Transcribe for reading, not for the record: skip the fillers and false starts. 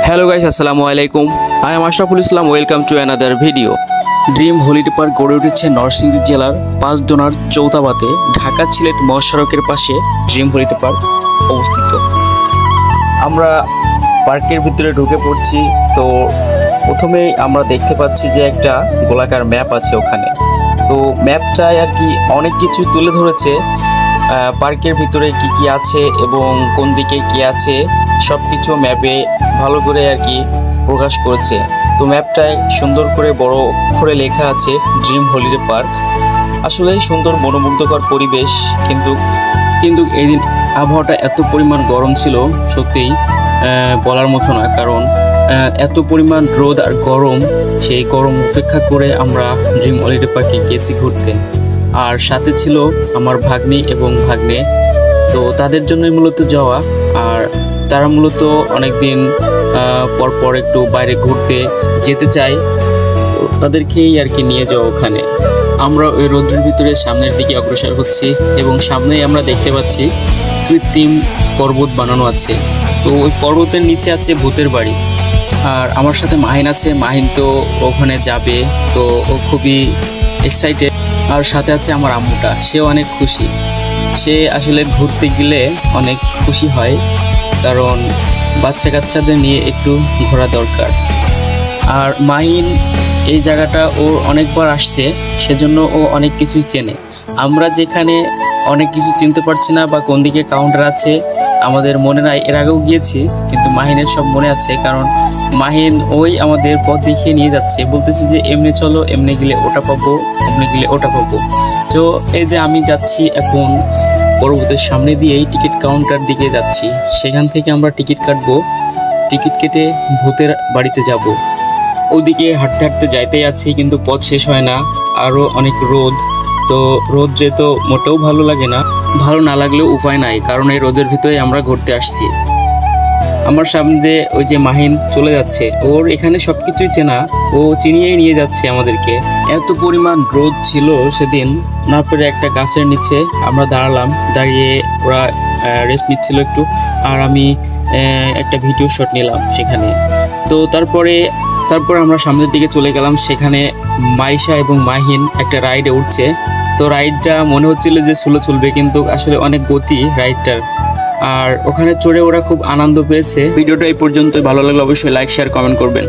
Hello guys, Assalamualaikum. I am Ashraful Islam. Welcome to another video. Dream holiday park গড়ে উঠেছে নরসিংদী জেলার পাঁচদোনার চৌতাবাতে ঢাকা সিলেট মহাসড়কের পাশে ড্রিম হলিডে পার্ক অবস্থিত। আমরা পার্কের ভিতরে ঢুকে পড়ছি। তো প্রথমেই আমরা দেখতে পাচ্ছি যে একটা গোলাকার ম্যাপ আছে ওখানে। তো ম্যাপটায় আর কি অনেক কিছু তুলে ধরেছে, পার্কের ভিতরে কি কি আছে এবং কোন দিকে কি আছে সব কিছু ম্যাপে ভালো করে আর কি প্রকাশ করেছে। তো ম্যাপটায় সুন্দর করে বড় অক্ষরে লেখা আছে ড্রিম হলিডে পার্ক। আসলেই সুন্দর মনোমুগ্ধকর পরিবেশ, কিন্তু এদিন আবহাওয়াটা এত পরিমাণ গরম ছিল সত্যিই বলার মতো না। কারণ এত পরিমাণ রোদ আর গরম, সেই গরম উপেক্ষা করে আমরা ড্রিম হলিডে পার্কে গেছি ঘুরতে। আর সাথে ছিল আমার ভাগ্নি এবং ভাগ্নে, তো তাদের জন্যই মূলত যাওয়া। আর তারা মূলত অনেক দিন পর একটু বাইরে ঘুরতে যেতে চায়, তো তাদেরকেই আর কি নিয়ে যাওয়া ওখানে। আমরা ওই রোদ্রের ভিতরে সামনের দিকে অগ্রসর হচ্ছি এবং সামনেই আমরা দেখতে পাচ্ছি কৃত্রিম পর্বত বানানো আছে। তো ওই পর্বতের নিচে আছে ভূতের বাড়ি। আর আমার সাথে মাহিন আছে, মাহিন তো ওখানে যাবে, তো ও খুবই এক্সাইটেড। আর সাথে আছে আমার আম্মুটা, সেও অনেক খুশি। সে আসলে ঘুরতে গেলে অনেক খুশি হয়, কারণ বাচ্চা কাচ্চাদের নিয়ে একটু ঘোরা দরকার। আর মাহিন এই জায়গাটা ও অনেকবার আসছে, সেজন্য ও অনেক কিছুই চেনে। আমরা যেখানে অনেক কিছু চিনতে পারছি না বা কোন দিকে কাউন্টার আছে আমাদের মনে নাই, এর আগেও গিয়েছি, কিন্তু মাহিনের সব মনে আছে। কারণ মাহিন ওই আমাদের পথ দেখিয়ে নিয়ে যাচ্ছে, বলতেছি যে এমনি চলো, এমনি গেলে ওটা পাবো, এমনি গেলে ওটা পাবো। তো এই যে আমি যাচ্ছি এখন পর্বতের সামনে দিয়েই টিকিট কাউন্টার দিকে যাচ্ছি। সেখান থেকে আমরা টিকিট কাটবো, টিকিট কেটে ভূতের বাড়িতে যাব। ওদিকে হাঁটতে হাঁটতে যাইতেই আছি, কিন্তু পথ শেষ হয় না, আরও অনেক রোদ। তো রোদ্রে তো মোটেও ভালো লাগে না, ভালো না লাগলেও উপায় নাই, কারণ এই রোদের ভিতরে আমরা ঘুরতে আসছি। আমার সামনে দিয়ে ওই যে মাহিন চলে যাচ্ছে, ওর এখানে সব কিছুই চেনা, ও চিনিয়েই নিয়ে যাচ্ছে আমাদেরকে। এত পরিমাণ রোদ ছিল সেদিন, না পেরে একটা গাছের নিচে আমরা দাঁড়ালাম, দাঁড়িয়ে ওরা রেস্ট নিচ্ছিল একটু, আর আমি একটা ভিডিও শট নিলাম সেখানে। তো তারপরে আমরা সামনের দিকে চলে গেলাম। সেখানে মাইশা এবং মাহিন একটা রাইডে উঠছে। তো রাইডটা মনে হচ্ছিল যে স্লো চলবে, কিন্তু আসলে অনেক গতি রাইডটার। আর ওখানে চড়ে ওরা খুব আনন্দ পেয়েছে। ভিডিওটা এই পর্যন্তই, ভালো লাগলে অবশ্যই লাইক শেয়ার কমেন্ট করবেন।